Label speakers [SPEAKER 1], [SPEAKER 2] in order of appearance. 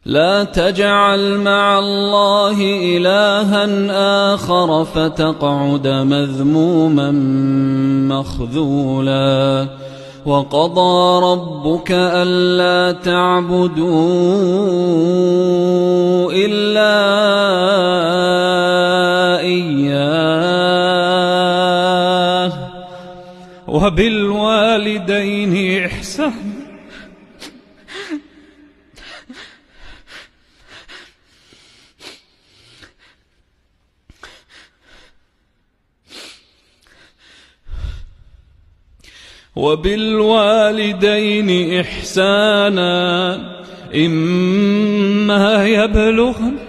[SPEAKER 1] لا تجعل مع الله إلها آخر فتقعد مذموما مخذولا. وقضى ربك ألا تعبدوا إلا إياه وبالوالدين إحسانا إما يبلغن